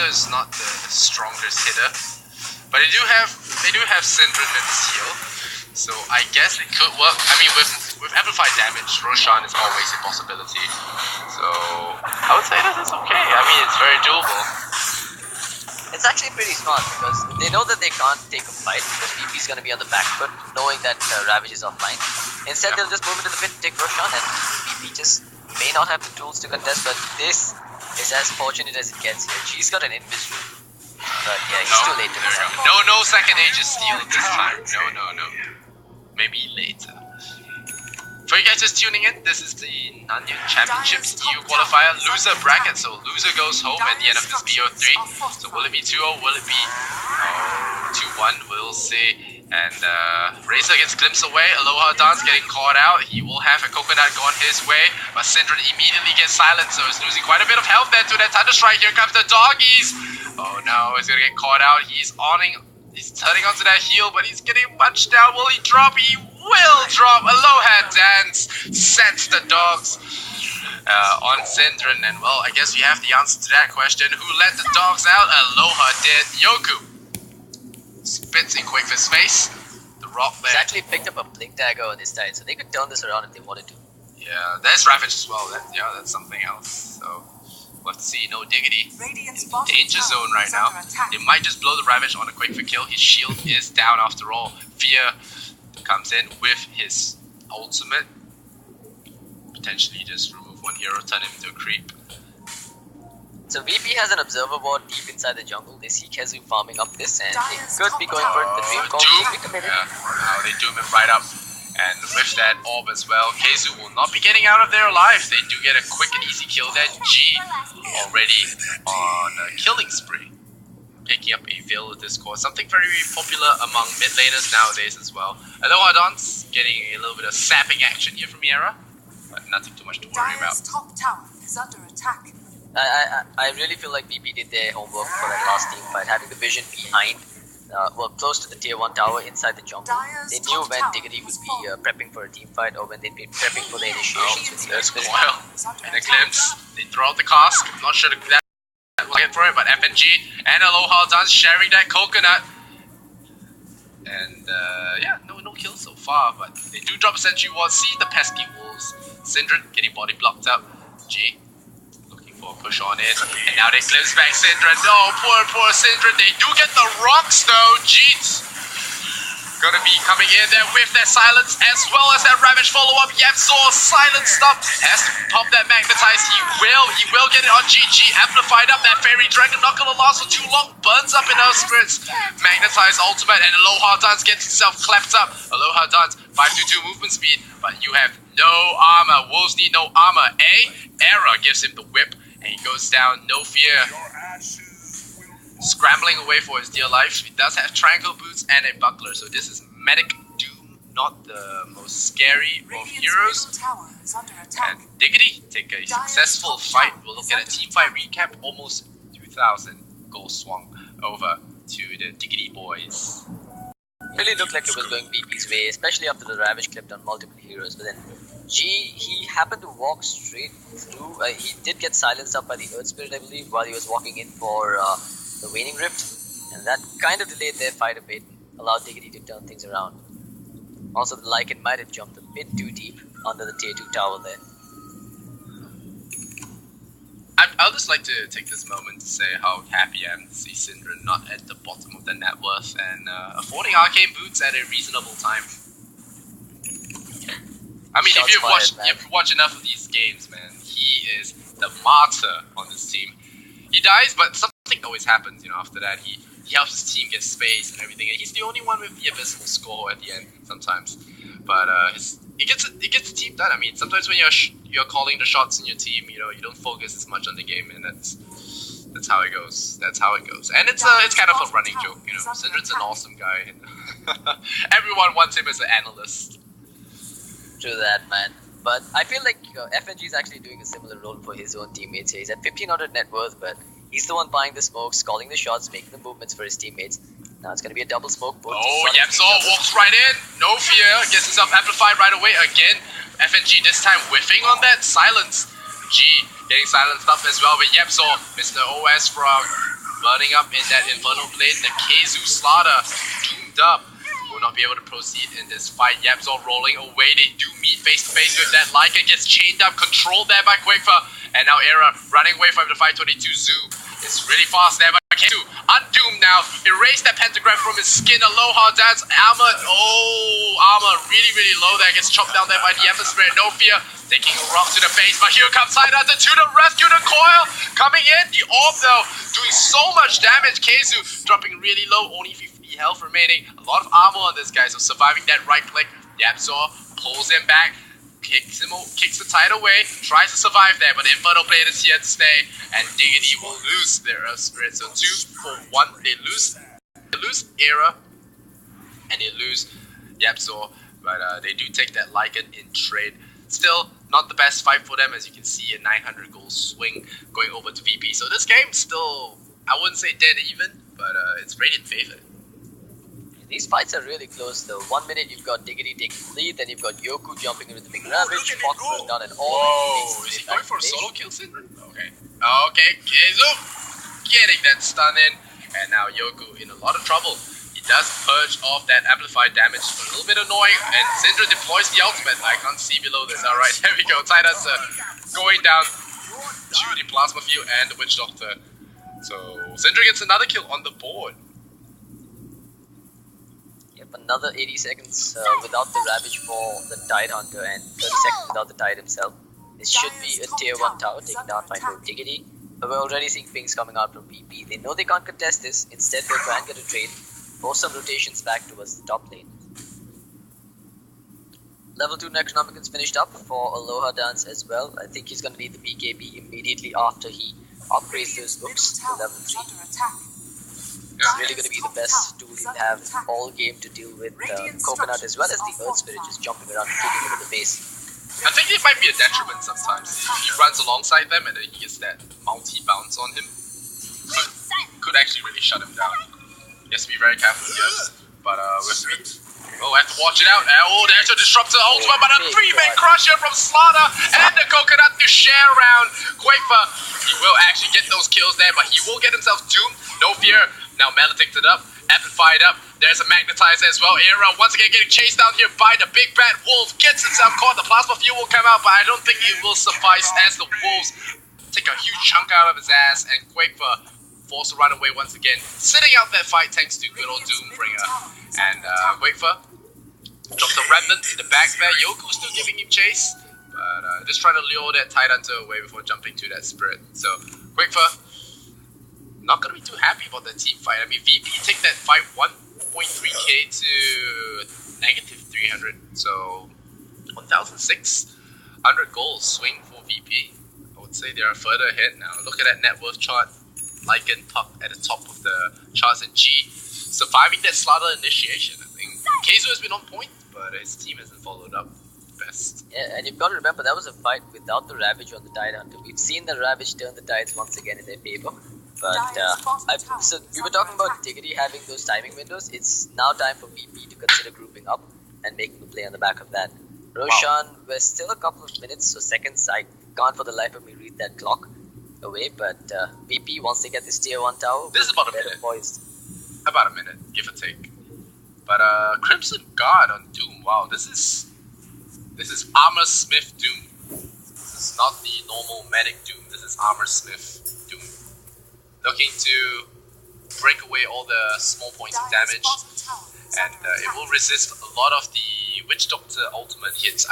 Razor is not the strongest hitter, but they do have Syndrome and Seal, so I guess it could work. I mean, with amplified damage, Roshan is always a possibility. So I would say that it's okay. I mean, it's very doable. It's actually pretty smart because they know that they can't take a fight because VP is going to be on the back foot, knowing that Ravage is offline. Instead, they'll just move into the pit and take Roshan, and VP just may not have the tools to contest, but this is as fortunate as it gets here. G's got an invis room, but yeah, he's too late to this. No second Aegis steal this time. No. Maybe later. For you guys just tuning in, this is the Nanyang Championships EU qualifier loser bracket. So loser goes home at the end of this BO3. So will it be 2-0? Will it be 2-1? We'll see. And Razor gets glimpsed away. Aloha Dance getting caught out. He will have a coconut gone his way, but Syndrome immediately gets silenced, so he's losing quite a bit of health there to that Thunder Strike. Here comes the doggies. Oh no, he's gonna get caught out. He's turning onto that heel, but he's getting munched down. Will he drop? He will drop. Aloha Dance sets the dogs on Syndrome, and well, I guess we have the answer to that question. Who let the dogs out? Aloha did. Yoku spits in Quickfist's face. The rock there. He's actually picked up a blink dagger on his side, so they could turn this around if they wanted to. Yeah, there's Ravage as well. That's something else. So we'll have to see. No Diggity in danger zone right now. They might just blow the Ravage on a quick for kill. His shield is down after all. Fear comes in with his ultimate. Potentially just remove one hero, turn him into a creep. So VP has an observer ward deep inside the jungle. They see Kezu farming up this, and they could be going for it. The dream call should be committed. Now they doom him right up. And with that orb as well, Kezu will not be getting out of there alive. They do get a quick and easy kill there. G already on a killing spree. Picking up a Veil of Discord. Something very popular among mid laners nowadays as well. Aloha Dance getting a little bit of sapping action here from Yara, but nothing too much to worry about. Top tower is under attack. I really feel like VP did their homework for that last team fight, having the vision behind, close to the tier 1 tower inside the jungle. They knew when Diggity would be prepping for a team fight or when they'd be prepping for the initiations with the Earthsplit. And a glimpse, they throw out the cask. I'm not sure that will get for it, but FNG and Aloha Dance sharing that coconut. And yeah, no kills so far, but they do drop a sentry ward. See the pesky wolves. Syndrome getting body blocked up. G for a push on it, and now they glimpse back Syndrome. No, poor Syndrome. They do get the rocks though. Jeets gonna be coming in there with that silence as well as that Ravage follow-up. Yepzor silence stuff has to pop that magnetize. He will get it on GG. Amplified up. That fairy dragon not gonna last for too long. Burns up in her spirits. Magnetize ultimate, and Aloha Dance gets himself clapped up. Aloha Dance 522 movement speed, but you have no armor. Wolves need no armor. Era gives him the whip, and he goes down. No fear. Scrambling away for his dear life. He does have triangle boots and a buckler, so this is Medic Doom, not the most scary of heroes. And Diggity take a successful fight. We'll look at a team fight recap. Almost 2,000 goals swung over to the Diggity boys. Really looked like it was going VP's way, especially after the Ravage clipped on multiple heroes. But then G, he happened to walk straight through. He did get silenced up by the Earth Spirit, I believe, while he was walking in for the Waning Rift, and that kind of delayed their fight a bit, allowed Diggity to turn things around. Also, the Lycan might have jumped a bit too deep under the tier 2 tower there. I'll just like to take this moment to say how happy I am to see Syndrome not at the bottom of the net worth and affording arcane boots at a reasonable time. I mean, if you watch enough of these games, man, he is the martyr on this team. He dies, but something always happens, after that. He helps his team get space and everything, and he's the only one with the abysmal score at the end sometimes. But it gets the team done. I mean, sometimes when you're calling the shots in your team, you don't focus as much on the game, and that's how it goes. That's how it goes. And it's kind of a running joke, Syndrome's an awesome guy. Everyone wants him as an analyst. True that, man. But I feel like FNG is actually doing a similar role for his own teammates here. He's at 1,500 net worth, but he's the one buying the smokes, calling the shots, making the movements for his teammates. Now it's going to be a double smoke. Oh, Yepzor walks right in. No fear. Gets himself amplified right away. Again, FNG this time whiffing on that silence. G getting silenced up as well with Yepzor. Mr. OS from burning up in that Infernal Blade. The Keizu Slaughter doomed up. Will not be able to proceed in this fight. Yapzor rolling away. They do meet face to face with that. Lycan gets chained up, controlled there by Quickfer. And now Era running away from the 522 Zoo. It's really fast there, but Keizu undoomed now. Erase that pentagram from his skin. Aloha Dance armor. Oh, armor really low there. Gets chopped down there by the Ember Spirit. No fear. Taking a rock to the face, but here comes Tidehunter to the rescue. The coil coming in. The orb though doing so much damage. Keizu dropping really low. Only 50 health remaining. A lot of armor on this guy. So surviving that right click. Yapzor pulls him back. Kicks the Tide away, tries to survive there, but Infernal Blade is here to stay, and Diggity will lose their Earth Spirit. So 2 for 1, they lose Era, and they lose Yapzor, but they do take that Lycan in trade. Still, not the best fight for them, as you can see, a 900 goal swing going over to VP. So this game still, I wouldn't say dead even, but it's Radiant favored. These fights are really close though. 1 minute you've got Diggity taking the lead, then you've got Yoku jumping into the big ravage, Fox going down and all. Whoa, is he going for a solo kill, Syndra? Okay. Okay, Keizu getting that stun in, and now Yoku in a lot of trouble. He does purge off that amplified damage, a little bit annoying, and Syndra deploys the ultimate. I can't see below this. Alright, there we go. Tidehunter going down to the Plasma Field and the Witch Doctor. So Syndra gets another kill on the board. Another 80 seconds without the Ravage for the Tidehunter and 30 seconds without the Tide himself. This should be a tier 1 tower taken down by no Diggity, but we're already seeing pings coming out from VP. They know they can't contest this, instead they'll try and get a trade, force some rotations back towards the top lane. Level 2 Necronomicon finished up for Aloha Dance as well. I think he's going to need the BKB immediately after he upgrades those looks to level 3. It's really going to be the best tool you have all game to deal with Coconut as well as the Earth Spirit just jumping around and kicking into the base. I think it might be a detriment sometimes. If he runs alongside them and then he gets that multi bounce on him, could actually really shut him down. He has to be very careful here. But with me, oh, I have to watch it out. Oh, there's a Disruptor ultimate, but a 3-man crusher from Slaughter and the Coconut to share around. Quickfer, he will actually get those kills there, but he will get himself doomed. No fear. Now Maledicted it up, amplified up. There's a Magnetizer as well. Era once again getting chased down here by the big bad wolf. Gets himself caught. The Plasma Fuel will come out, but I don't think it will suffice as the wolves take a huge chunk out of his ass, and Quickfer forced to run away once again, sitting out that fight thanks to good old Doombringer. And Quickfer drops a remnant in the back there. Yoku's still giving him chase, but just trying to lure that Tidehunter away before jumping to that Spirit. So Quickfer not going to be too happy about that team fight. I mean, VP take that fight 1.3k to negative 300. So 1,600 goals swing for VP. I would say they are further ahead now. Look at that net worth chart. Lycan top at the top of the charts, and G surviving that Slaughter initiation. I think Keizu has been on point, but his team hasn't followed up best. Yeah, and you've got to remember that was a fight without the Ravage on the Tidehunter. We've seen the Ravage turn the tides once again in their favor. But so we were talking about Diggity having those timing windows. It's now time for VP to consider grouping up and making a play on the back of that. Roshan, we're still a couple of minutes, so seconds. I can't for the life of me read that clock away, but VP, once they get this tier 1 tower, this is about a minute. Poised. About a minute, give or take. But Crimson Guard on Doom, wow, this is Armor Smith Doom. This is not the normal medic Doom, this is Armor Smith Doom. Looking to break away all the small points of damage, and it will resist a lot of the Witch Doctor ultimate hits.